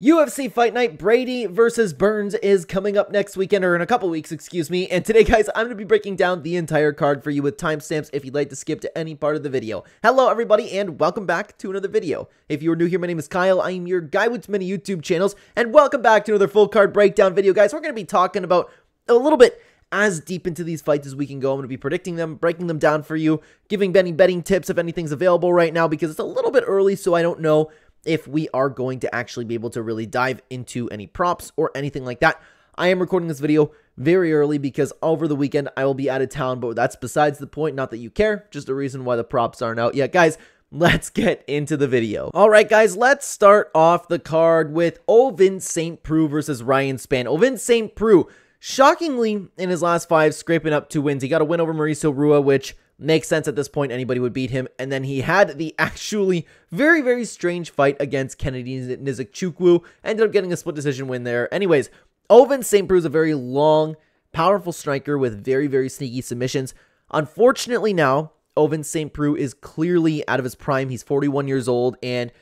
UFC Fight Night Brady versus Burns is coming up next weekend, or in a couple weeks, excuse me. And today, guys, I'm going to be breaking down the entire card for you with timestamps if you'd like to skip to any part of the video. Hello, everybody, and welcome back to another video. If you are new here, my name is Kyle. I am your guy with many YouTube channels, and welcome back to another full card breakdown video, guys. We're going to be talking about a little bit as deep into these fights as we can go. I'm going to be predicting them, breaking them down for you, giving betting tips if anything's available right now, because it's a little bit early, so I don't know if we are going to actually be able to really dive into any props or anything like that. I am recording this video very early because over the weekend I will be out of town, but that's besides the point. Not that you care, just a reason why the props aren't out yet. Guys, let's get into the video. All right, guys, let's start off the card with Ovince St. Preux versus Ryan Spann. Ovince St. Preux, shockingly, in his last 5, scraping up 2 wins. He got a win over Mauricio Rua, which makes sense at this point. Anybody would beat him. And then he had the actually very, very strange fight against Kennedy Nzechukwu. Ended up getting a split decision win there. Anyways, Ovince St. Preux is a very long, powerful striker with very, very sneaky submissions. Unfortunately now, Ovince St. Preux is clearly out of his prime. He's 41 years old, and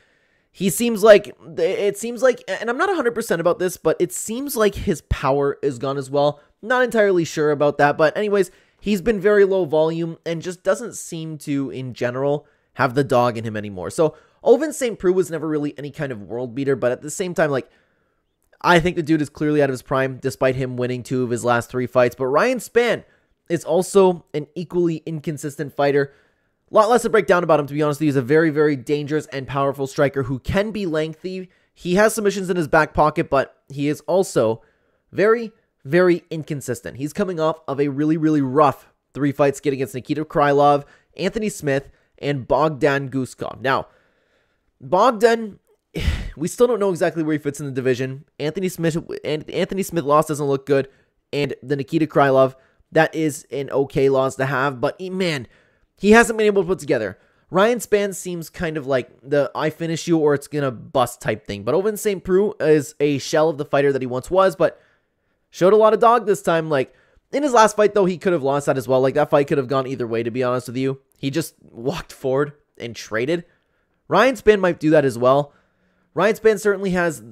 it seems like, and I'm not 100% about this, but it seems like his power is gone as well. Not entirely sure about that, but anyways, he's been very low volume and just doesn't seem to, in general, have the dog in him anymore. So, Ovince St. Preux was never really any kind of world beater, but at the same time, like, I think the dude is clearly out of his prime, despite him winning 2 of his last 3 fights. But Ryan Spann is also an equally inconsistent fighter. A lot less to break down about him, to be honest with you. He's a very, very dangerous and powerful striker who can be lengthy. He has submissions in his back pocket, but he is also very inconsistent. He's coming off of a really, really rough 3-fight skid against Nikita Krylov, Anthony Smith, and Bogdan Guskov. Now, Bogdan, we still don't know exactly where he fits in the division. Anthony Smith loss doesn't look good, and the Nikita Krylov, that is an okay loss to have, but man, he hasn't been able to put together. Ryan Spann seems kind of like the I finish you or it's gonna bust type thing, but Ovince St. Preux is a shell of the fighter that he once was, but showed a lot of dog this time. Like, in his last fight, though, he could have lost that as well. Like, that fight could have gone either way, to be honest with you. He just walked forward and traded. Ryan Spann might do that as well. Ryan Spann certainly has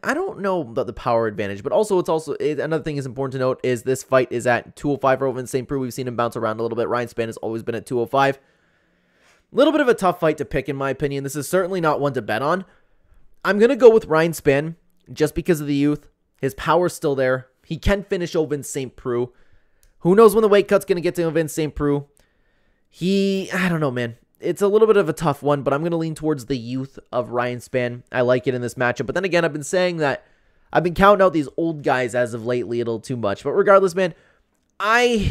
I don't know about the power advantage, but also another thing is important to note is this fight is at 205 for Ovince St. Preux. We've seen him bounce around a little bit. Ryan Spann has always been at 205. Little bit of a tough fight to pick, in my opinion. This is certainly not one to bet on. I'm going to go with Ryan Spann just because of the youth. His power's still there. He can finish Ovince St. Preux. Who knows when the weight cut's going to get to Ovince St. Preux? I don't know, man. It's a little bit of a tough one, but I'm going to lean towards the youth of Ryan Spann. I like it in this matchup. But then again, I've been saying that I've been counting out these old guys as of lately a little too much. But regardless, man, I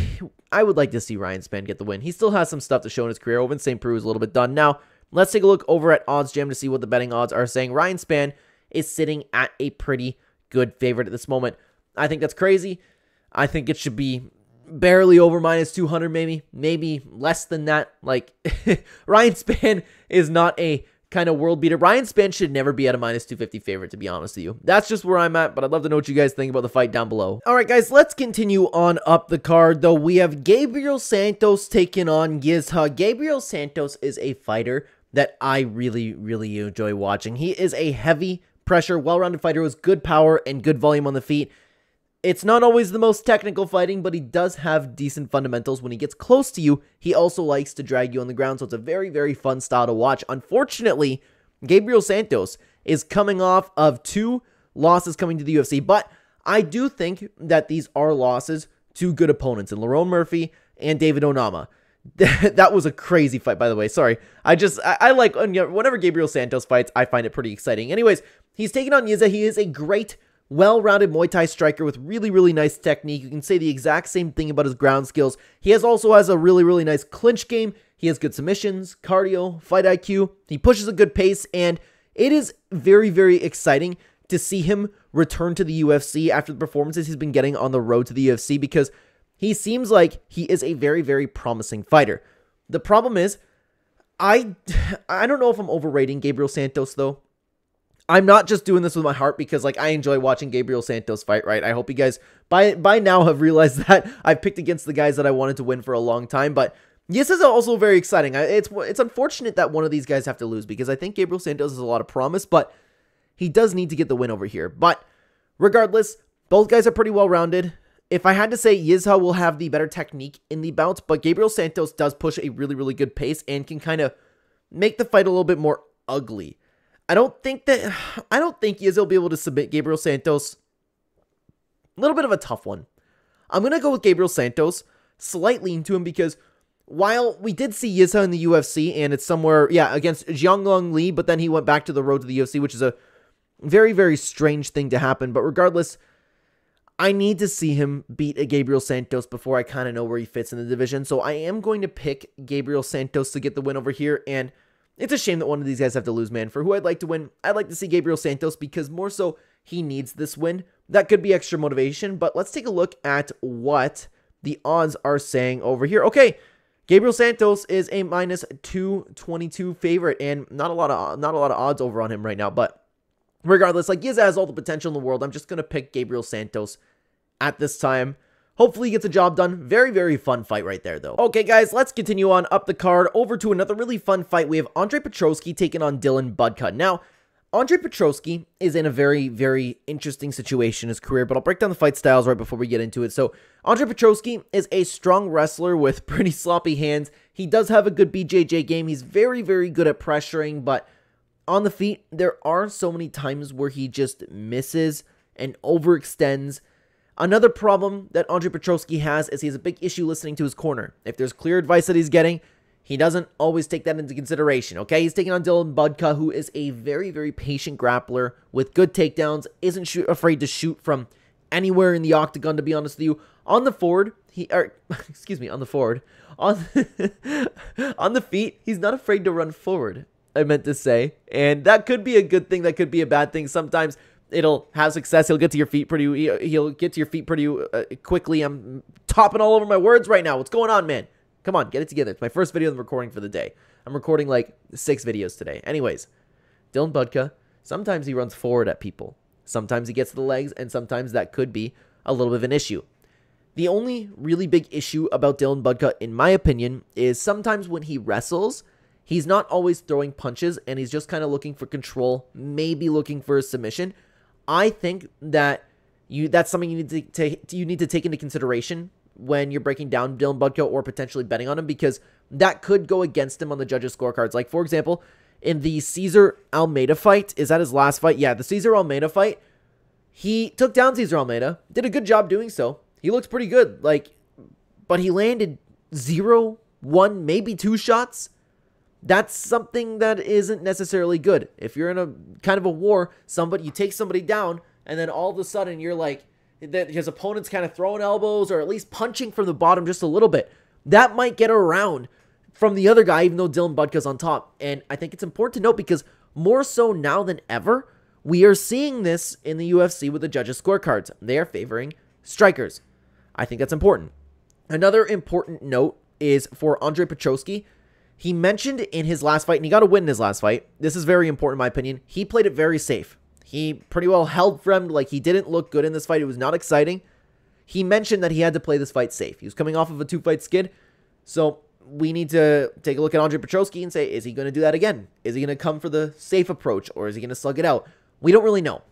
would like to see Ryan Spann get the win. He still has some stuff to show in his career. Ovince St. Preux is a little bit done. Now, let's take a look over at OddsJam to see what the betting odds are saying. Ryan Spann is sitting at a pretty good favorite at this moment. I think that's crazy. I think it should be barely over minus 200, maybe less than that. Like, Ryan Spann is not a kind of world beater. Ryan Spann should never be at a minus 250 favorite, to be honest with you. That's just where I'm at, but I'd love to know what you guys think about the fight down below. All right, guys, let's continue on up the card, though. We have Gabriel Santos taking on Yizha. Gabriel Santos is a fighter that I really enjoy watching. He is a heavy pressure, well-rounded fighter with good power and good volume on the feet. It's not always the most technical fighting, but he does have decent fundamentals. When he gets close to you, he also likes to drag you on the ground, so it's a very fun style to watch. Unfortunately, Gabriel Santos is coming off of 2 losses coming to the UFC, but I do think that these are losses to good opponents, in Lerone Murphy and David Onama. That was a crazy fight, by the way. Sorry. I like, whenever Gabriel Santos fights, I find it pretty exciting. Anyways, he's taking on Yizha. He is a great, well-rounded Muay Thai striker with really nice technique. You can say the exact same thing about his ground skills. He also has a really nice clinch game. He has good submissions, cardio, fight IQ. He pushes a good pace, and it is very exciting to see him return to the UFC after the performances he's been getting on the road to the UFC, because he seems like he is a very promising fighter. The problem is, I don't know if I'm overrating Gabriel Santos, though. I'm not just doing this with my heart because, like, I enjoy watching Gabriel Santos fight, right? I hope you guys by now have realized that I've picked against the guys that I wanted to win for a long time, but this is also very exciting. It's unfortunate that one of these guys have to lose, because I think Gabriel Santos has a lot of promise, but he does need to get the win over here. But regardless, both guys are pretty well-rounded. If I had to say, Yizha will have the better technique in the bouts, but Gabriel Santos does push a really, really good pace and can kind of make the fight a little bit more ugly. I don't think Yizha will be able to submit Gabriel Santos. A little bit of a tough one. I'm going to go with Gabriel Santos, slightly into him, because while we did see Yizha in the UFC, and it's somewhere, yeah, against Jianglong Li, but then he went back to the road to the UFC, which is a very, very strange thing to happen. But regardless, I need to see him beat a Gabriel Santos before I kind of know where he fits in the division. So I am going to pick Gabriel Santos to get the win over here, and it's a shame that one of these guys have to lose, man. For who I'd like to win, I'd like to see Gabriel Santos, because more so, he needs this win. That could be extra motivation, but let's take a look at what the odds are saying over here. Okay, Gabriel Santos is a minus 222 favorite, and not a lot of odds over on him right now, but regardless, like, Yizha has all the potential in the world. I'm just going to pick Gabriel Santos at this time. Hopefully he gets a job done. Very, very fun fight right there, though. Okay, guys, let's continue on up the card over to another really fun fight. We have Andre Petroski taking on Dylan Budka. Now, Andre Petroski is in a very, very interesting situation in his career, but I'll break down the fight styles right before we get into it. So, Andre Petroski is a strong wrestler with pretty sloppy hands. He does have a good BJJ game. He's very, very good at pressuring, but on the feet, there are so many times where he just misses and overextends. Another problem that Andre Petroski has is he has a big issue listening to his corner. If there's clear advice that he's getting, he doesn't always take that into consideration, okay? He's taking on Dylan Budka, who is a very, very patient grappler with good takedowns, isn't afraid to shoot from anywhere in the octagon, to be honest with you. On the forward, on the forward. On the feet, he's not afraid to run forward, I meant to say. And that could be a good thing, that could be a bad thing. Sometimes it'll have success. He'll get to your feet pretty quickly. I'm topping all over my words right now. What's going on, man? Come on, get it together. It's my first video I'm recording for the day. I'm recording like 6 videos today. Anyways, Dylan Budka, sometimes he runs forward at people. Sometimes he gets to the legs, and sometimes that could be a little bit of an issue. The only really big issue about Dylan Budka, in my opinion, is sometimes when he wrestles, he's not always throwing punches, and he's just kind of looking for control, maybe looking for a submission. I think that that's something you need to take into consideration when you're breaking down Dylan Budka or potentially betting on him, because that could go against him on the judges' scorecards. Like, for example, in the Cesar Almeida fight, is that his last fight? Yeah, the Cesar Almeida fight, he took down Cesar Almeida, did a good job doing so. He looks pretty good, like, but he landed 0, 1, maybe 2 shots. That's something that isn't necessarily good. If you're in a kind of a war, you take somebody down, and then all of a sudden you're like, his opponent's kind of throwing elbows or at least punching from the bottom just a little bit. That might get around from the other guy, even though Dylan Budka's on top. And I think it's important to note, because more so now than ever, we are seeing this in the UFC with the judges' scorecards. They are favoring strikers. I think that's important. Another important note is for Andre Petroski. He mentioned in his last fight, and he got a win in his last fight. This is very important in my opinion. He played it very safe. He pretty well held from, like, he didn't look good in this fight. It was not exciting. He mentioned that he had to play this fight safe. He was coming off of a 2-fight skid. So we need to take a look at Andre Petroski and say, is he going to do that again? Is he going to come for the safe approach, or is he going to slug it out? We don't really know.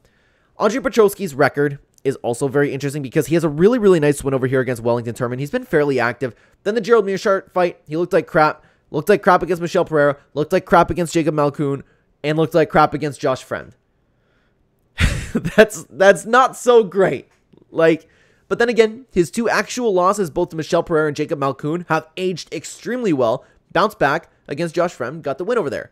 Andre Petroski's record is also very interesting, because he has a really, really nice win over here against Wellington Turman. He's been fairly active. Then the Gerald Mearshart fight, he looked like crap. Looked like crap against Michel Pereira. Looked like crap against Jacob Malkoun. And looked like crap against Josh Friend. That's not so great. Like, but then again, his 2 actual losses, both to Michel Pereira and Jacob Malkoun, have aged extremely well. Bounced back against Josh Friend, got the win over there.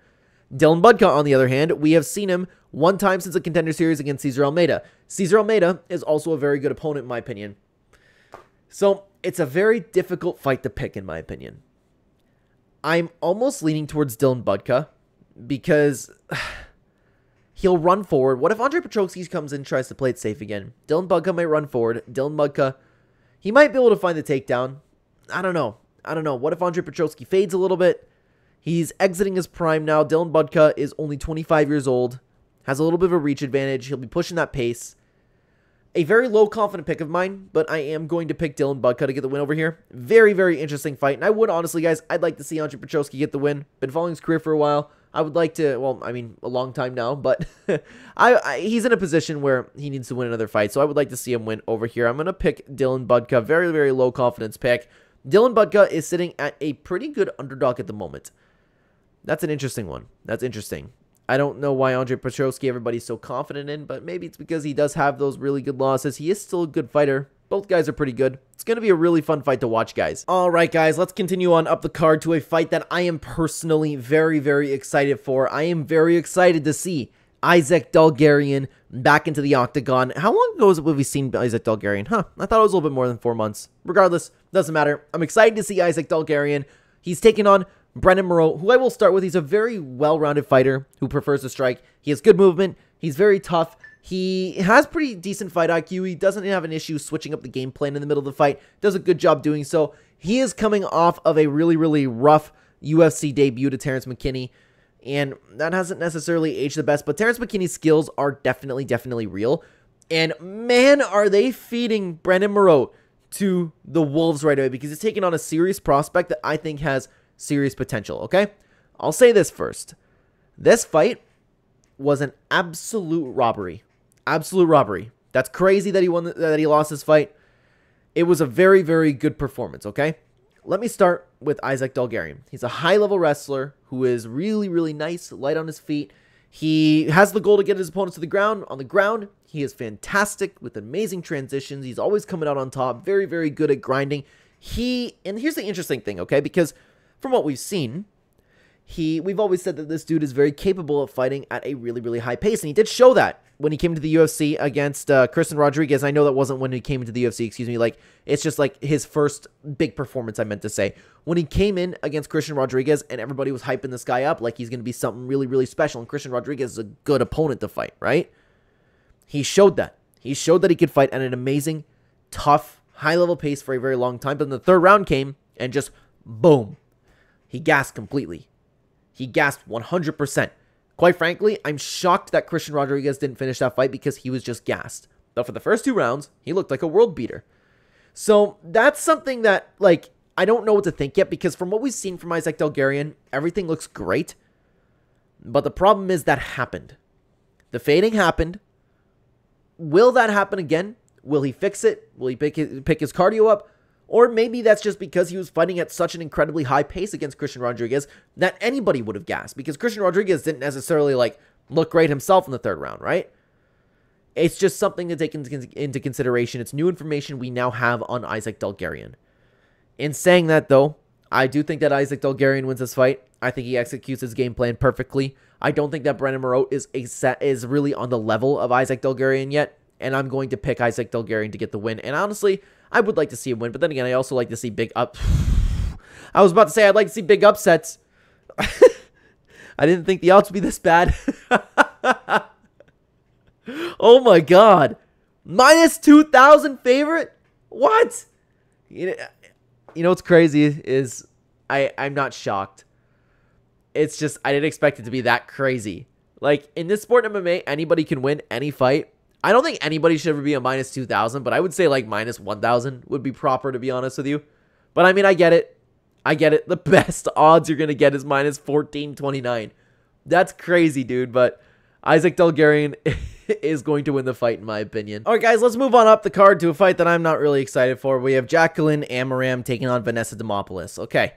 Dylan Budka, on the other hand, we have seen him 1 time since the Contender Series against Cesar Almeida. Cesar Almeida is also a very good opponent, in my opinion. So, it's a very difficult fight to pick, in my opinion. I'm almost leaning towards Dylan Budka, because he'll run forward. What if Andre Petroski comes in and tries to play it safe again? Dylan Budka might run forward. Dylan Budka, he might be able to find the takedown. I don't know. What if Andre Petroski fades a little bit? He's exiting his prime now. Dylan Budka is only 25 years old. Has a little bit of a reach advantage. He'll be pushing that pace. A very low confident pick of mine, but I am going to pick Dylan Budka to get the win over here. Very, very interesting fight. And I would honestly, guys, I'd like to see Andre Petroski get the win. Been following his career for a while. I would like to, well, I mean, a long time now, but he's in a position where he needs to win another fight, so I would like to see him win over here. I'm going to pick Dylan Budka, very, very low confidence pick. Dylan Budka is sitting at a pretty good underdog at the moment. That's an interesting one. That's interesting. I don't know why Andre Petroski everybody's so confident in, but maybe it's because he does have those really good losses. He is still a good fighter. Both guys are pretty good. It's going to be a really fun fight to watch, guys. All right, guys, let's continue on up the card to a fight that I am personally very, very excited for. I am very excited to see Isaac Dulgarian back into the octagon. How long ago have we seen Isaac Dulgarian? I thought it was a little bit more than 4 months. Regardless, doesn't matter. I'm excited to see Isaac Dulgarian. He's taking on Brendon Marotte, who I will start with. He's a very well-rounded fighter who prefers to strike. He has good movement. He's very tough. He has pretty decent fight IQ. He doesn't have an issue switching up the game plan in the middle of the fight. Does a good job doing so. He is coming off of a really, really rough UFC debut to Terrence McKinney, and that hasn't necessarily aged the best, but Terrence McKinney's skills are definitely real, and man, are they feeding Brendon Marotte to the wolves right away, because he's taking on a serious prospect that I think has serious potential, okay? I'll say this first. This fight was an absolute robbery. Absolute robbery. That's crazy that he lost this fight. It was a very, very good performance, okay? Let me start with Isaac Dulgarian. He's a high-level wrestler who is really, really nice, light on his feet. He has the goal to get his opponents to the ground. On the ground, he is fantastic with amazing transitions. He's always coming out on top. Very, very good at grinding. And here's the interesting thing, okay? Because from what we've seen, we've always said that this dude is very capable of fighting at a really, really high pace, and he did show that when he came to the UFC against Christian Rodriguez. I know that wasn't when he came into the UFC, excuse me, like, it's just like his first big performance, I meant to say. When he came in against Christian Rodriguez and everybody was hyping this guy up like he's going to be something really, really special, and Christian Rodriguez is a good opponent to fight, right? He showed that. He showed that he could fight at an amazing, tough, high-level pace for a very long time, but then the third round came, and just, boom, he gassed completely. He gasped 100%. Quite frankly, I'm shocked that Christian Rodriguez didn't finish that fight because he was just gassed. But for the first 2 rounds, he looked like a world beater. So that's something that, like, I don't know what to think yet, because from what we've seen from Isaac Dulgarian, everything looks great. But the problem is that happened. The fading happened. Will that happen again? Will he fix it? Will he pick his cardio up? Or maybe that's just because he was fighting at such an incredibly high pace against Christian Rodriguez that anybody would have gassed, because Christian Rodriguez didn't necessarily, like, look great himself in the third round, right? It's just something to take into consideration. It's new information we now have on Isaac Dulgarian. In saying that, though, I do think that Isaac Dulgarian wins this fight. I think he executes his game plan perfectly. I don't think that Brendon Marotte is really on the level of Isaac Dulgarian yet, and I'm going to pick Isaac Dulgarian to get the win. And honestly, I would like to see him win, but then again, I also like to see I was about to say I'd like to see big upsets. I didn't think the odds would be this bad. Oh my god. Minus 2,000 favorite? What? You know what's crazy is I'm not shocked. It's just I didn't expect it to be that crazy. Like, in this sport in MMA, anybody can win any fight. I don't think anybody should ever be a minus 2,000, but I would say like minus 1,000 would be proper, to be honest with you. But I mean, I get it. I get it. The best odds you're going to get is minus 1429. That's crazy, dude. But Isaac Dulgarian is going to win the fight, in my opinion. All right, guys, let's move on up the card to a fight that I'm not really excited for. We have Jaqueline Amorim taking on Vanessa Demopoulos. Okay.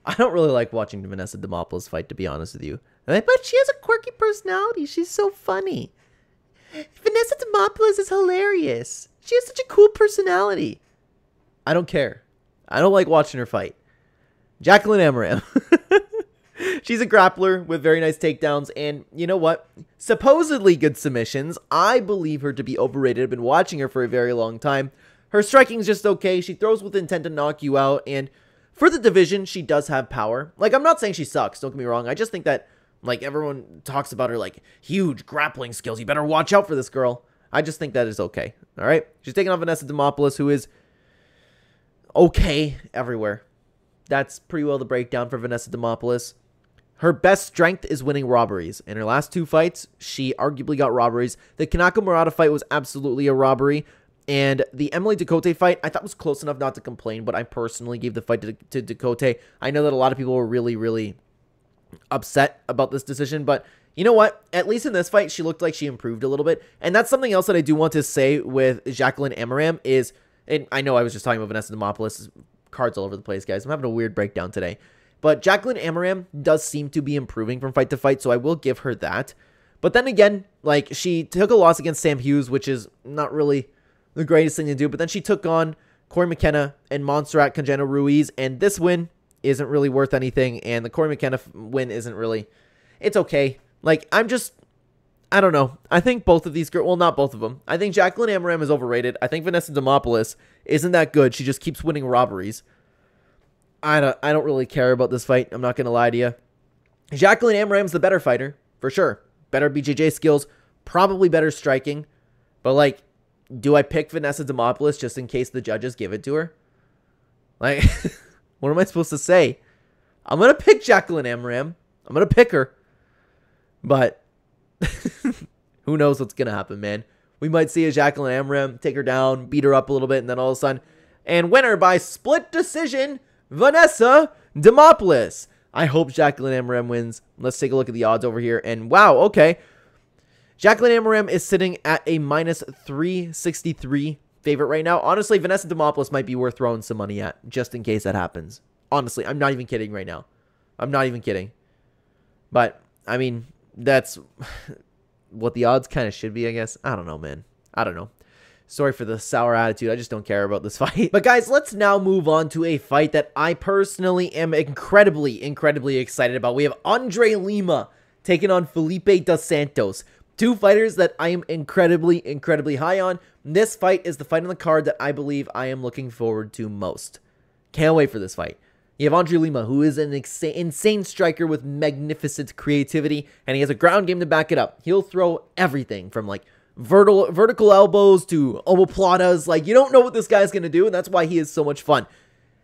I don't really like watching Vanessa Demopoulos fight, to be honest with you. But she has a quirky personality. She's so funny. Vanessa Demopoulos is hilarious. She has such a cool personality. I don't care. I don't like watching her fight. Jaqueline Amorim. She's a grappler with very nice takedowns, and you know what? Supposedly good submissions. I believe her to be overrated. I've been watching her for a very long time. Her striking's just okay. She throws with intent to knock you out, and for the division, she does have power. Like, I'm not saying she sucks, don't get me wrong. I just think that, like, everyone talks about her, like, huge grappling skills. You better watch out for this girl. I just think that is okay. All right? She's taking on Vanessa Demopoulos, who is okay everywhere. That's pretty well the breakdown for Vanessa Demopoulos. Her best strength is winning robberies. In her last 2 fights, she arguably got robberies. The Kanako Marotte fight was absolutely a robbery. And the Emily Ducote fight, I thought was close enough not to complain, but I personally gave the fight to Ducote. I know that a lot of people were really, really upset about this decision, but you know what? At least in this fight, she looked like she improved a little bit. And that's something else that I do want to say with Jaqueline Amorim is, and I know I was just talking about Vanessa Demopoulos, cards all over the place, guys. I'm having a weird breakdown today. But Jaqueline Amorim does seem to be improving from fight to fight, so I will give her that. But then again, like, she took a loss against Sam Hughes, which is not really the greatest thing to do. But then she took on Corey McKenna and Montserrat Congeno Ruiz, and this win isn't really worth anything, and the Corey McKenna win isn't really, it's okay. Like, I don't know. I think both of these girls, well, not both of them. I think Jaqueline Amorim is overrated. I think Vanessa Demopoulos isn't that good. She just keeps winning robberies. I don't really care about this fight. I'm not going to lie to you. Jaqueline Amorim's the better fighter, for sure. Better BJJ skills, probably better striking. But, like, do I pick Vanessa Demopoulos just in case the judges give it to her? Like, what am I supposed to say? I'm going to pick Jaqueline Amorim. I'm going to pick her. But who knows what's going to happen, man. We might see a Jaqueline Amorim take her down, beat her up a little bit, and then all of a sudden, and winner by split decision, Vanessa Demopoulos. I hope Jaqueline Amorim wins. Let's take a look at the odds over here. And wow, okay. Jaqueline Amorim is sitting at a minus 363 favorite right now. Honestly, Vanessa Demopoulos might be worth throwing some money at, just in case that happens. Honestly, I'm not even kidding right now. I'm not even kidding. But, I mean, that's what the odds kind of should be, I guess. I don't know, man. I don't know. Sorry for the sour attitude. I just don't care about this fight. But guys, let's now move on to a fight that I personally am incredibly excited about. We have Andre Lima taking on Felipe dos Santos. Two fighters that I am incredibly high on. This fight is the fight on the card that I believe I am looking forward to most. Can't wait for this fight. You have Andre Lima, who is an insane striker with magnificent creativity, and he has a ground game to back it up. He'll throw everything from, like, vertical elbows to omoplatas. Like, you don't know what this guy's going to do, and that's why he is so much fun.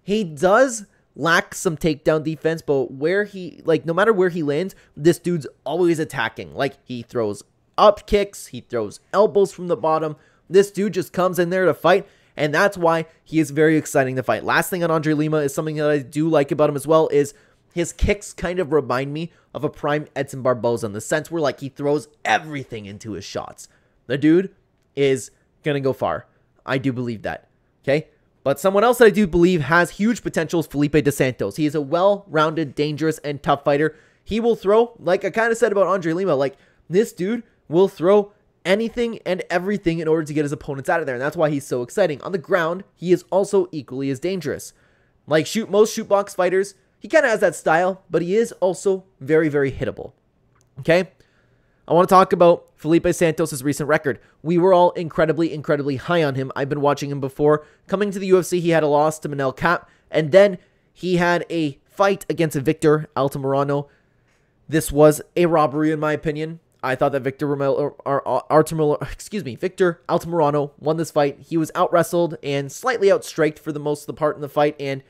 He does lack some takedown defense, but where he, like, no matter where he lands, this dude's always attacking. Like, he throws up kicks, he throws elbows from the bottom. This dude just comes in there to fight, and that's why he is very exciting to fight. Last thing on Andre Lima is something that I do like about him as well is his kicks kind of remind me of a prime Edson Barboza in the sense where, like, he throws everything into his shots. The dude is going to go far. I do believe that. Okay? But someone else that I do believe has huge potential is Felipe dos Santos. He is a well-rounded, dangerous, and tough fighter. He will throw, like I kind of said about Andre Lima, like, this dude will throw anything and everything in order to get his opponents out of there, and that's why he's so exciting. On the ground, he is also equally as dangerous. Like most shoot box fighters, he kind of has that style, but he is also very hittable. Okay? I want to talk about Felipe Santos' recent record. We were all incredibly high on him. I've been watching him before. Coming to the UFC, he had a loss to Manel Kape, and then he had a fight against Victor Altamirano. This was a robbery in my opinion. I thought that Victor Altamirano won this fight. He was out-wrestled and slightly outstriked for the most of the part in the fight, and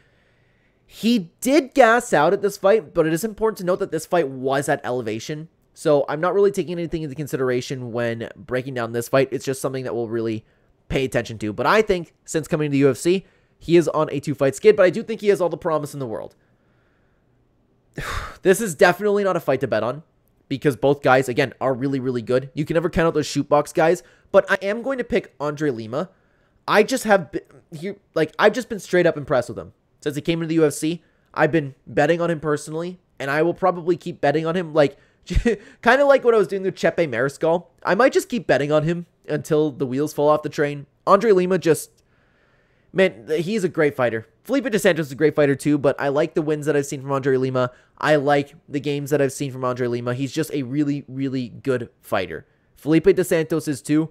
he did gas out at this fight, but it is important to note that this fight was at elevation. So I'm not really taking anything into consideration when breaking down this fight. It's just something that we'll really pay attention to. But I think since coming to the UFC, he is on a 2-fight skid, but I do think he has all the promise in the world. This is definitely not a fight to bet on, because both guys, again, are really good. You can never count out those shoot box guys, but I am going to pick Andre Lima. I've just been straight up impressed with him. Since he came into the UFC, I've been betting on him personally, and I will probably keep betting on him, like, kind of like what I was doing with Chepe Mariscal. I might just keep betting on him until the wheels fall off the train. Andre Lima just, man, he's a great fighter. Felipe dos Santos is a great fighter too, but I like the wins that I've seen from Andre Lima. I like the games that I've seen from Andre Lima. He's just a really good fighter. Felipe dos Santos is too.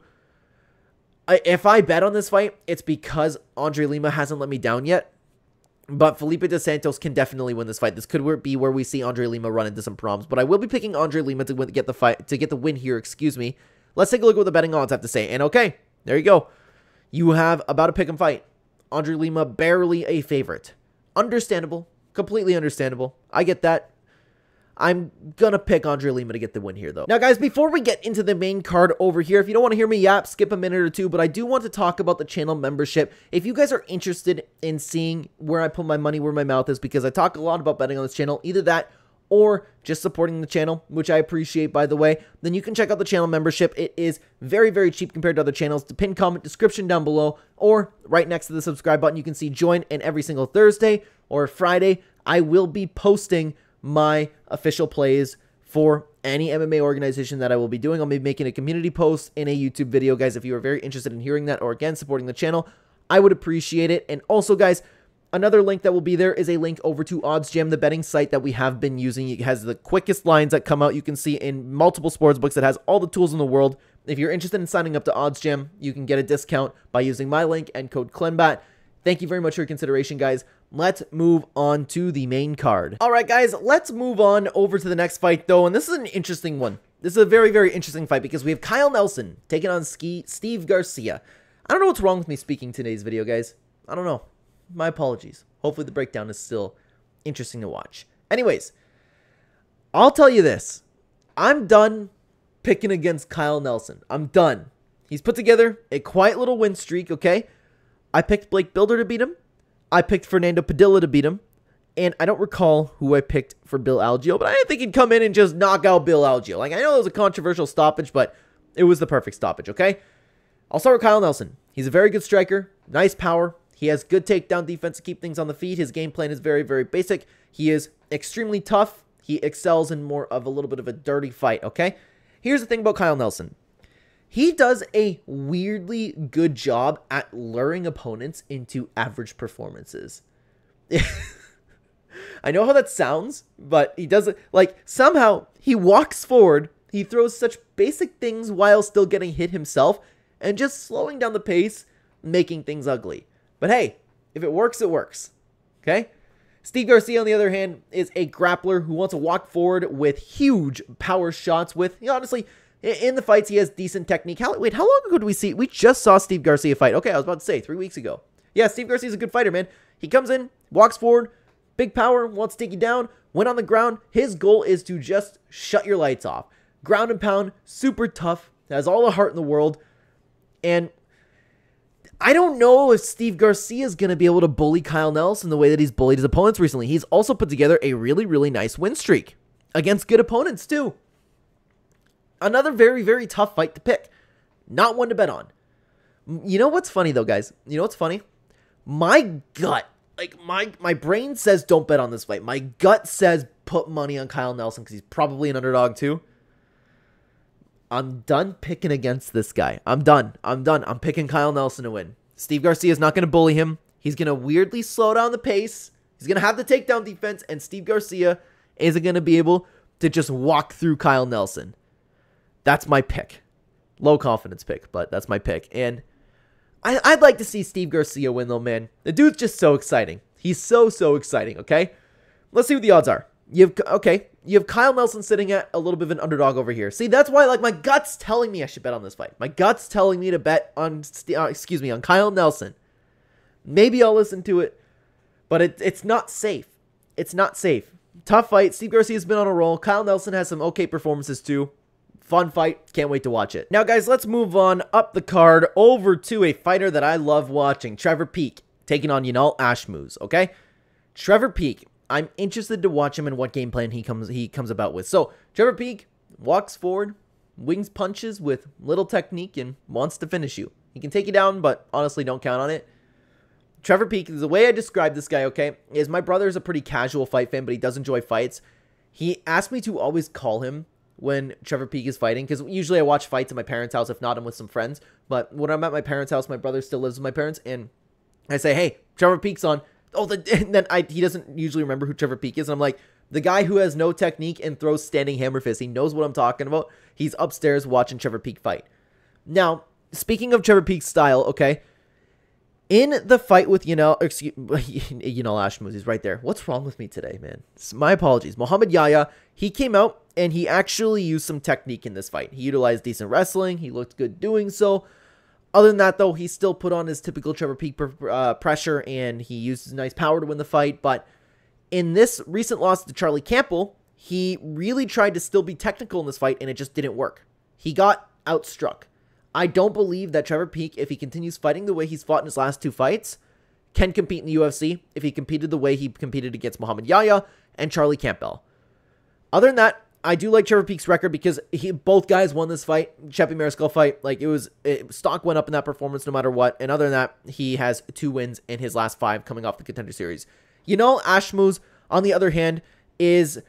If I bet on this fight, it's because Andre Lima hasn't let me down yet. But Felipe dos Santos can definitely win this fight. This could be where we see Andre Lima run into some problems. But I will be picking Andre Lima to get the win here. Excuse me. Let's take a look at what the betting odds have to say. And okay, there you go. You have about a pick 'em fight. Andre Lima barely a favorite. Understandable. Completely understandable. I get that. I'm gonna pick Andre Lima to get the win here, though. Now, guys, before we get into the main card over here, if you don't want to hear me yap, skip a minute or two, but I do want to talk about the channel membership. If you guys are interested in seeing where I put my money where my mouth is, because I talk a lot about betting on this channel, either that or just supporting the channel, which I appreciate, by the way, then you can check out the channel membership. It is very, very cheap compared to other channels. The pinned comment description down below, or right next to the subscribe button, you can see join, and every single Thursday or Friday, I will be posting my official plays for any MMA organization that I will be doing. I'll be making a community post in a YouTube video, guys. If you are very interested in hearing that, or again, supporting the channel, I would appreciate it. And also, guys, another link that will be there is a link over to OddsJam, the betting site that we have been using. It has the quickest lines that come out. You can see in multiple sports books. It has all the tools in the world. If you're interested in signing up to OddsJam, you can get a discount by using my link and code Clenbat. Thank you very much for your consideration, guys. Let's move on to the main card. All right, guys, let's move on over to the next fight, though. And this is an interesting one. This is a very, very interesting fight because we have Kyle Nelson taking on Steve Garcia. I don't know what's wrong with me speaking today's video, guys. I don't know. My apologies. Hopefully the breakdown is still interesting to watch. Anyways, I'll tell you this. I'm done picking against Kyle Nelson. I'm done. He's put together a quiet little win streak, okay? I picked Blake Builder to beat him. I picked Fernando Padilla to beat him. And I don't recall who I picked for Bill Algeo, but I didn't think he'd come in and just knock out Bill Algeo. Like, I know it was a controversial stoppage, but it was the perfect stoppage, okay? I'll start with Kyle Nelson. He's a very good striker. Nice power. He has good takedown defense to keep things on the feet. His game plan is very, very basic. He is extremely tough. He excels in more of a little bit of a dirty fight, okay? Here's the thing about Kyle Nelson. He does a weirdly good job at luring opponents into average performances. I know how that sounds, but he does it, like, somehow he walks forward, he throws such basic things while still getting hit himself, and just slowing down the pace, making things ugly. But hey, if it works, it works. Okay? Steve Garcia, on the other hand, is a grappler who wants to walk forward with huge power shots with, you know, honestly, in the fights, he has decent technique. Wait, how long ago did we see? We just saw Steve Garcia fight. Okay, I was about to say, 3 weeks ago. Yeah, Steve Garcia's a good fighter, man. He comes in, walks forward, big power, wants to take you down, went on the ground. His goal is to just shut your lights off. Ground and pound, super tough, has all the heart in the world, and I don't know if Steve Garcia is going to be able to bully Kyle Nelson the way that he's bullied his opponents recently. He's also put together a really, really nice win streak against good opponents, too. Another very, very tough fight to pick. Not one to bet on. You know what's funny, though, guys? You know what's funny? My gut, like, my brain says don't bet on this fight. My gut says put money on Kyle Nelson because he's probably an underdog, too. I'm done picking against this guy. I'm done. I'm picking Kyle Nelson to win. Steve Garcia is not going to bully him. He's going to weirdly slow down the pace. He's going to have the takedown defense, and Steve Garcia isn't going to be able to just walk through Kyle Nelson. That's my pick. Low confidence pick, but that's my pick. And I'd like to see Steve Garcia win, though, man. The dude's just so exciting. He's so exciting, okay? Let's see what the odds are. You have Kyle Nelson sitting at a little bit of an underdog over here. See, that's why, like, my gut's telling me I should bet on this fight. My gut's telling me to bet on, on Kyle Nelson. Maybe I'll listen to it, but it's not safe. It's not safe. Tough fight. Steve Garcia's been on a roll. Kyle Nelson has some okay performances, too. Fun fight. Can't wait to watch it. Now, guys, let's move on up the card over to a fighter that I love watching. Trevor Peek taking on Yanal Ashmouz, okay? Trevor Peek. I'm interested to watch him and what game plan he comes about with. So, Trevor Peek walks forward, wings punches with little technique, and wants to finish you. He can take you down, but honestly, don't count on it. Trevor Peek, the way I describe this guy, okay, is my brother's a pretty casual fight fan, but he does enjoy fights. He asked me to always call him when Trevor Peek is fighting, because usually I watch fights at my parents' house. If not, I'm with some friends. But when I'm at my parents' house, my brother still lives with my parents, and I say, hey, Trevor Peek's on. Oh, and then he doesn't usually remember who Trevor Peek is. And I'm like, the guy who has no technique and throws standing hammer fists. He knows what I'm talking about. He's upstairs watching Trevor Peek fight. Now, speaking of Trevor Peek's style, okay, in the fight with Yanal Ashmouz, he's right there. What's wrong with me today, man? My apologies. Muhammad Yahya, he came out and he actually used some technique in this fight. He utilized decent wrestling. He looked good doing so. Other than that, though, he still put on his typical Trevor Peek pressure, and he used his nice power to win the fight. But in this recent loss to Charlie Campbell, he really tried to still be technical in this fight, and it just didn't work. He got outstruck. I don't believe that Trevor Peek, if he continues fighting the way he's fought in his last 2 fights, can compete in the UFC if he competed the way he competed against Muhammad Yahya and Charlie Campbell. Other than that, I do like Trevor Peek's record because both guys won this fight, Cheppy Mariscal fight. Like, stock went up in that performance no matter what. And other than that, he has 2 wins in his last 5 coming off the Contender Series. Ashmouz, on the other hand, has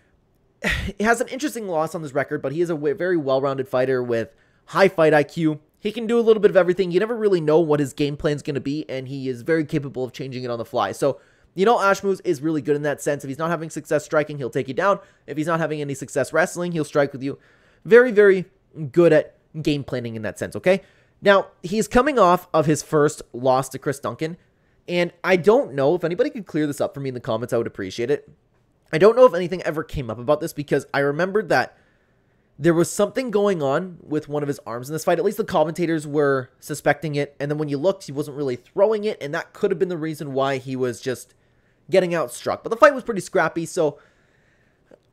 an interesting loss on his record, but he is a very well-rounded fighter with high fight IQ. He can do a little bit of everything. You never really know what his game plan is going to be, and he is very capable of changing it on the fly. So, Ashmouz is really good in that sense. If he's not having success striking, he'll take you down. If he's not having any success wrestling, he'll strike with you. Very, very good at game planning in that sense, okay? Now, he's coming off of his first loss to Chris Duncan, and I don't know if anybody could clear this up for me in the comments. I would appreciate it. I don't know if anything ever came up about this because I remembered that there was something going on with one of his arms in this fight. At least the commentators were suspecting it, and then when you looked, he wasn't really throwing it, and that could have been the reason why he was just getting outstruck. But the fight was pretty scrappy, so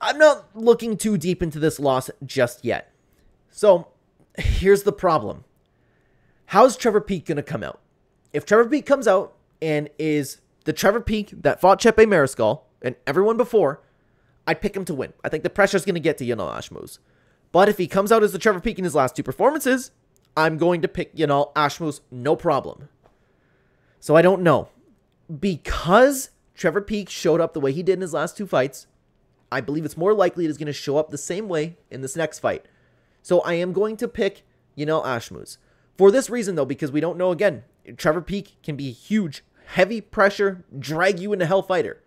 I'm not looking too deep into this loss just yet. So here's the problem. How's Trevor Peek going to come out? If Trevor Peek comes out and is the Trevor Peek that fought Cheppy Mariscal and everyone before, I'd pick him to win. I think the pressure's going to get to Ashmouz. But if he comes out as the Trevor Peek in his last 2 performances, I'm going to pick Ashmouz, no problem. So I don't know. Because Trevor Peek showed up the way he did in his last 2 fights, I believe it's more likely it is going to show up the same way in this next fight. So I am going to pick Ashmouz. For this reason, though, because we don't know, again, Trevor Peek can be huge, heavy pressure, drag you into hell fighter.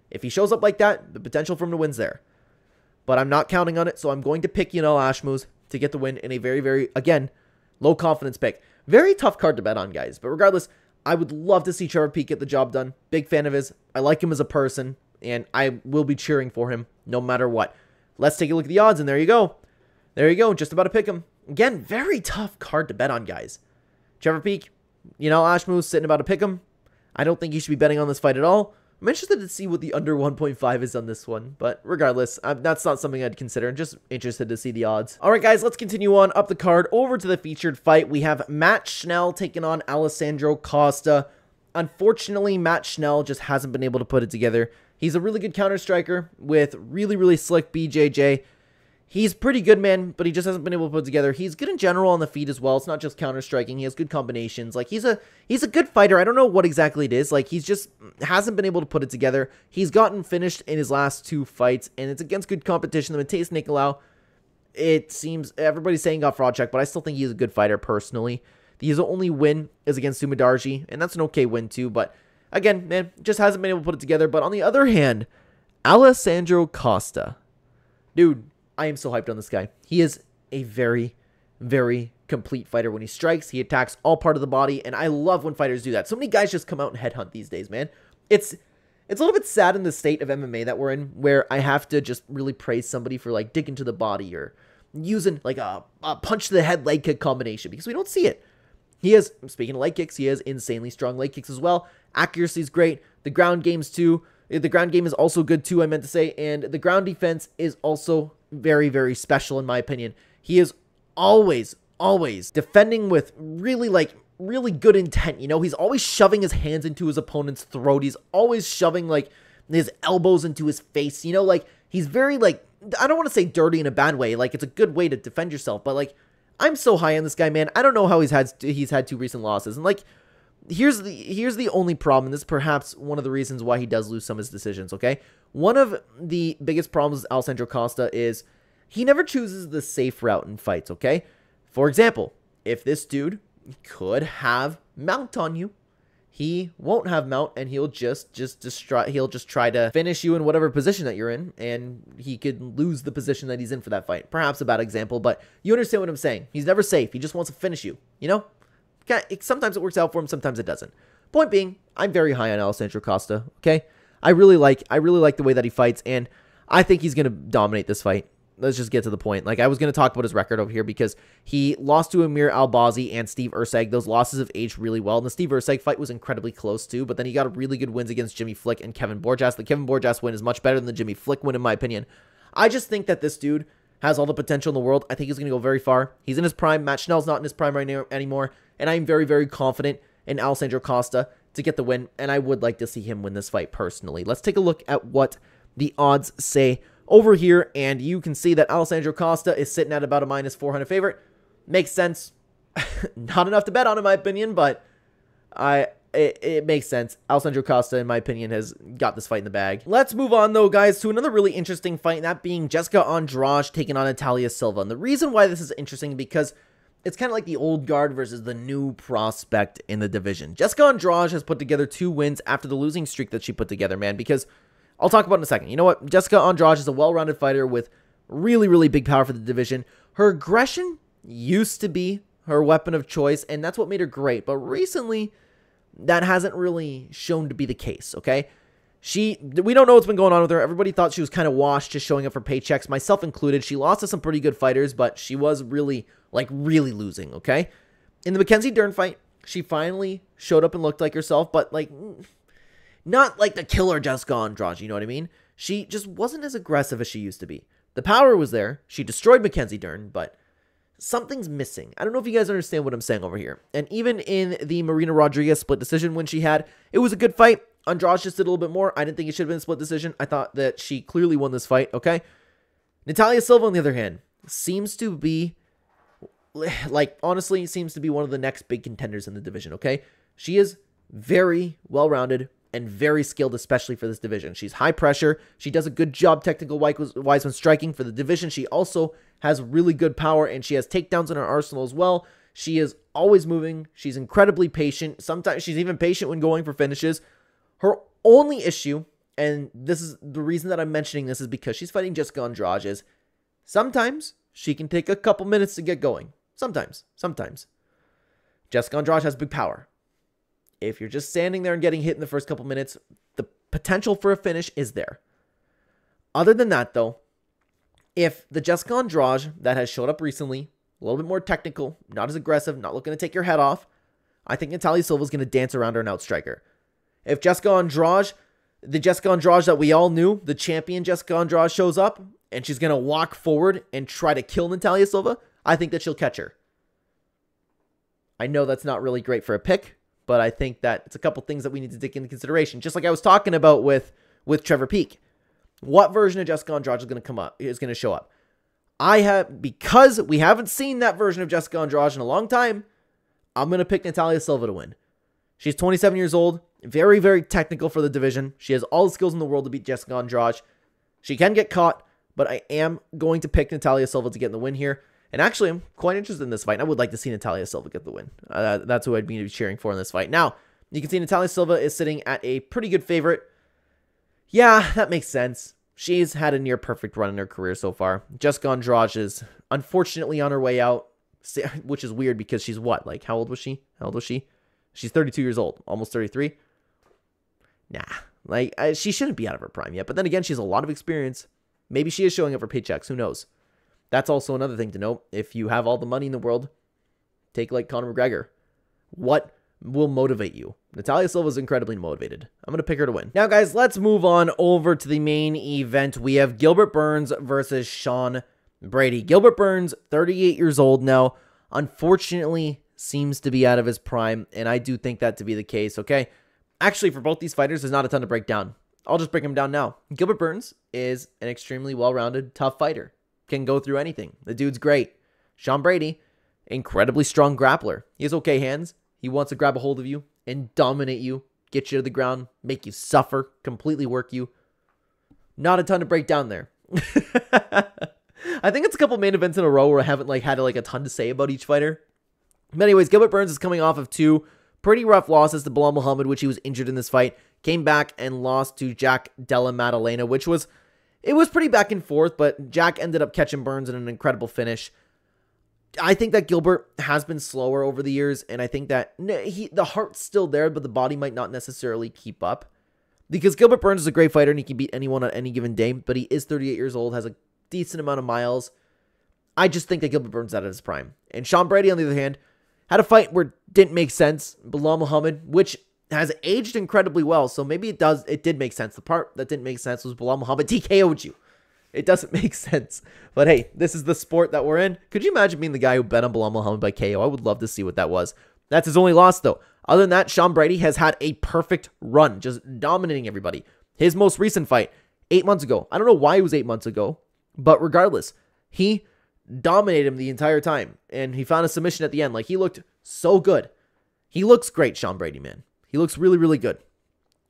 If he shows up like that, the potential for him to win's there. But I'm not counting on it, so I'm going to pick Ashmouz to get the win in a very, very, again, low confidence pick. Very tough card to bet on, guys. But regardless, I would love to see Trevor Peek get the job done. Big fan of his. I like him as a person, and I will be cheering for him no matter what. Let's take a look at the odds, and there you go. There you go. Just about to pick him. Again, very tough card to bet on, guys. Trevor Peek, Ashmouz sitting about to pick him. I don't think you should be betting on this fight at all. I'm interested to see what the under 1.5 is on this one, but regardless, that's not something I'd consider. I'm just interested to see the odds. All right, guys, let's continue on up the card over to the featured fight. We have Matt Schnell taking on Alessandro Costa. Unfortunately, Matt Schnell just hasn't been able to put it together. He's a really good counter striker with really, really slick BJJ. He's pretty good, man, but he just hasn't been able to put it together. He's good in general on the feet as well. It's not just counter-striking. He has good combinations. Like, he's a good fighter. I don't know what exactly it is. Like, he's just hasn't been able to put it together. He's gotten finished in his last 2 fights, and it's against good competition. The Mateus Nicolau, it seems everybody's saying got fraud check, but I still think he's a good fighter personally. His only win is against Sumadarji, and that's an okay win too. But again, man, just hasn't been able to put it together. But on the other hand, Alessandro Costa, dude, I am so hyped on this guy. He is a very, very complete fighter. When he strikes, he attacks all part of the body, and I love when fighters do that. So many guys just come out and headhunt these days, man. It's a little bit sad in the state of MMA that we're in, where I have to just really praise somebody for, like, digging to the body or using, like, a punch to the head leg kick combination, because we don't see it. He has, speaking of leg kicks, he has insanely strong leg kicks as well. Accuracy is great. The ground game's too. The ground game is also good too, I meant to say, and the ground defense is also very, very special in my opinion. He is always defending with really good intent. He's always shoving his hands into his opponent's throat. He's always shoving, like, his elbows into his face. Like, he's very, like, I don't want to say dirty in a bad way. Like, it's a good way to defend yourself, but, like, I'm so high on this guy, man. I don't know how he's had 2 recent losses, and, like, here's the only problem, and this is perhaps one of the reasons why he does lose some of his decisions, okay? One of the biggest problems with Alessandro Costa is he never chooses the safe route in fights, okay? For example, if this dude could have mount on you, he won't have mount, and he'll just try to finish you in whatever position that you're in, and he could lose the position that he's in for that fight. Perhaps a bad example, but you understand what I'm saying. He's never safe. He just wants to finish you, Sometimes it works out for him, sometimes it doesn't. Point being, I'm very high on Alessandro Costa, okay? I really like the way that he fights, and I think he's going to dominate this fight. Let's just get to the point. Like, I was going to talk about his record over here because he lost to Amir Albazi and Steve Ursag. Those losses have aged really well, and the Steve Ursag fight was incredibly close too, but then he got really good wins against Jimmy Flick and Kevin Borjas. The Kevin Borjas win is much better than the Jimmy Flick win, in my opinion. I just think that this dude has all the potential in the world. I think he's going to go very far. He's in his prime. Matt Schnell's not in his prime right now anymore, and I'm very, very confident in Alessandro Costa to get the win, and I would like to see him win this fight personally. Let's take a look at what the odds say over here, and you can see that Alessandro Costa is sitting at about a -400 favorite. Makes sense. Not enough to bet on, in my opinion, but it makes sense. Alessandro Costa, in my opinion, has got this fight in the bag. Let's move on, though, guys, to another really interesting fight, and that being Jessica Andrade taking on Natalia Silva. And the reason why this is interesting is because it's kind of like the old guard versus the new prospect in the division. Jessica Andrade has put together 2 wins after the losing streak that she put together, man, because I'll talk about it in a second. You know what? Jessica Andrade is a well-rounded fighter with really, really big power for the division. Her aggression used to be her weapon of choice, and that's what made her great. But recently, that hasn't really shown to be the case, okay? We don't know what's been going on with her. Everybody thought she was kind of washed, just showing up for paychecks, myself included. She lost to some pretty good fighters, but she was really, like, really losing, okay? In the Mackenzie Dern fight, she finally showed up and looked like herself, but, like, not like the killer Jessica Andrade, you know what I mean? She just wasn't as aggressive as she used to be. The power was there. She destroyed Mackenzie Dern, but something's missing. I don't know if you guys understand what I'm saying over here. And even in the Marina Rodriguez split decision when she had, it was a good fight. Andrade just did a little bit more. I didn't think it should have been a split decision. I thought that she clearly won this fight, okay? Natalia Silva, on the other hand, seems to be, like, honestly, seems to be one of the next big contenders in the division, okay? She is very well-rounded and very skilled, especially for this division. She's high pressure. She does a good job technical-wise when striking for the division. She also has really good power, and she has takedowns in her arsenal as well. She is always moving. She's incredibly patient. Sometimes she's even patient when going for finishes. Her only issue, and this is the reason that I'm mentioning this, is because she's fighting Jessica Andrade, is sometimes she can take a couple minutes to get going. Sometimes. Jessica Andrade has big power. If you're just standing there and getting hit in the first couple minutes, the potential for a finish is there. Other than that, though, if the Jessica Andrade that has showed up recently, a little bit more technical, not as aggressive, not looking to take your head off, I think Natalia Silva is going to dance around her and outstrike her. If Jessica Andrade, the Jessica Andrade that we all knew, the champion Jessica Andrade, shows up and she's going to walk forward and try to kill Natalia Silva, I think that she'll catch her. I know that's not really great for a pick, but I think that it's a couple things that we need to take into consideration. Just like I was talking about with Trevor Peak. What version of Jessica Andrade is going to show up? Because we haven't seen that version of Jessica Andrade in a long time, I'm going to pick Natalia Silva to win. She's 27 years old, very, very technical for the division. She has all the skills in the world to beat Jessica Andrade. She can get caught, but I am going to pick Natalia Silva to get the win here. And actually, I'm quite interested in this fight. I would like to see Natalia Silva get the win. That's who I'd be cheering for in this fight. Now, you can see Natalia Silva is sitting at a pretty good favorite. Yeah, that makes sense. She's had a near-perfect run in her career so far. Jessica Andrade is unfortunately on her way out, which is weird because she's what? Like, how old was she? She's 32 years old, almost 33. Nah, like, she shouldn't be out of her prime yet. But then again, she has a lot of experience. Maybe she is showing up for paychecks. Who knows? That's also another thing to note. If you have all the money in the world, take like Conor McGregor. What will motivate you? Natalia Silva is incredibly motivated. I'm going to pick her to win. Now, guys, let's move on over to the main event. We have Gilbert Burns versus Sean Brady. Gilbert Burns, 38 years old now, unfortunately seems to be out of his prime, and I do think that to be the case, okay? Actually, for both these fighters, there's not a ton to break down. I'll just break them down now. Gilbert Burns is an extremely well-rounded, tough fighter. Can go through anything. The dude's great. Sean Brady, incredibly strong grappler. He has okay hands. He wants to grab a hold of you and dominate you, get you to the ground, make you suffer, completely work you. Not a ton to break down there. I think it's a couple main events in a row where I haven't had a ton to say about each fighter. But anyways, Gilbert Burns is coming off of 2 pretty rough losses to Bilal Muhammad, which he was injured in this fight. Came back and lost to Jack Della Maddalena, which was... It was pretty back and forth, but Jack ended up catching Burns in an incredible finish. I think that Gilbert has been slower over the years, and I think that the heart's still there, but the body might not necessarily keep up. Because Gilbert Burns is a great fighter, and he can beat anyone on any given day, but he is 38 years old, has a decent amount of miles. I just think that Gilbert Burns is out of his prime. And Sean Brady, on the other hand, had a fight where it didn't make sense. Bilal Muhammad, which has aged incredibly well, so maybe it did make sense. The part that didn't make sense was Bilal Muhammad TKO'd you. It doesn't make sense. But hey, this is the sport that we're in. Could you imagine being the guy who bet on Bilal Muhammad by KO? I would love to see what that was. That's his only loss, though. Other than that, Sean Brady has had a perfect run, just dominating everybody. His most recent fight, 8 months ago. I don't know why it was 8 months ago, but regardless, he dominated him the entire time, and he found a submission at the end. Like, he looked so good. He looks great, Sean Brady, man. He looks really, really good.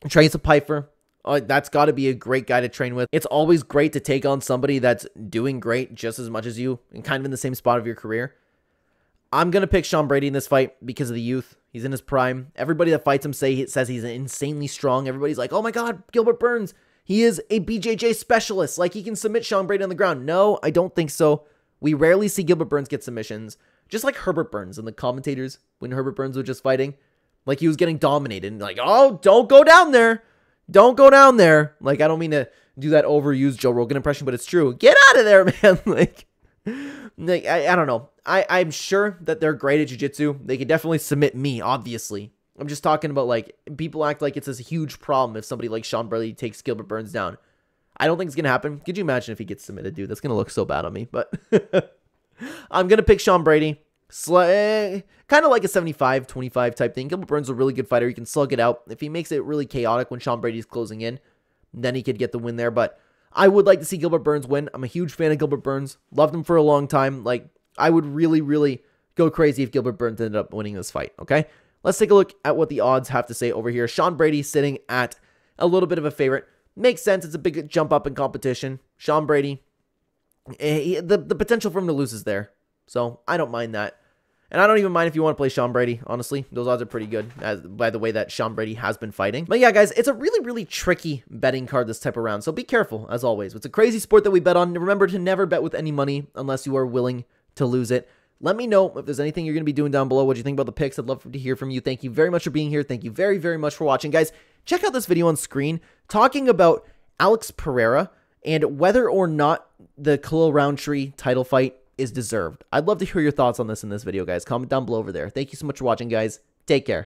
Trains a Piper. That's got to be a great guy to train with. It's always great to take on somebody that's doing great just as much as you and kind of in the same spot of your career. I'm going to pick Sean Brady in this fight because of the youth. He's in his prime. Everybody that fights him says he's insanely strong. Everybody's like, oh my God, Gilbert Burns. He is a BJJ specialist. Like, he can submit Sean Brady on the ground. No, I don't think so. We rarely see Gilbert Burns get submissions. Just like Herbert Burns and the commentators when Herbert Burns was just fighting. Like, he was getting dominated and like, oh, don't go down there. Don't go down there. Like, I don't mean to do that overused Joe Rogan impression, but it's true. Get out of there, man. Like I don't know. I'm sure that they're great at jiu-jitsu. They could definitely submit me, obviously. I'm just talking about, like, people act like it's this huge problem if somebody like Sean Brady takes Gilbert Burns down. I don't think it's going to happen. Could you imagine if he gets submitted, dude? That's going to look so bad on me. But I'm going to pick Sean Brady. Kind of like a 75-25 type thing. Gilbert Burns is a really good fighter. He can slug it out. If he makes it really chaotic when Sean Brady's closing in, then he could get the win there. But I would like to see Gilbert Burns win. I'm a huge fan of Gilbert Burns. Loved him for a long time. Like, I would really, really go crazy if Gilbert Burns ended up winning this fight, okay? Let's take a look at what the odds have to say over here. Sean Brady sitting at a little bit of a favorite. Makes sense. It's a big jump up in competition. Sean Brady, the potential for him to lose is there. So I don't mind that. And I don't even mind if you want to play Sean Brady, honestly. Those odds are pretty good, by the way that Sean Brady has been fighting. But yeah, guys, it's a really, really tricky betting card this type of round. So be careful, as always. It's a crazy sport that we bet on. Remember to never bet with any money unless you are willing to lose it. Let me know if there's anything you're going to be doing down below. What do you think about the picks? I'd love to hear from you. Thank you very much for being here. Thank you very, very much for watching. Guys, check out this video on screen talking about Alex Pereira and whether or not the Khalil Roundtree title fight is deserved. I'd love to hear your thoughts on this in this video, guys. Comment down below over there. Thank you so much for watching, guys. Take care.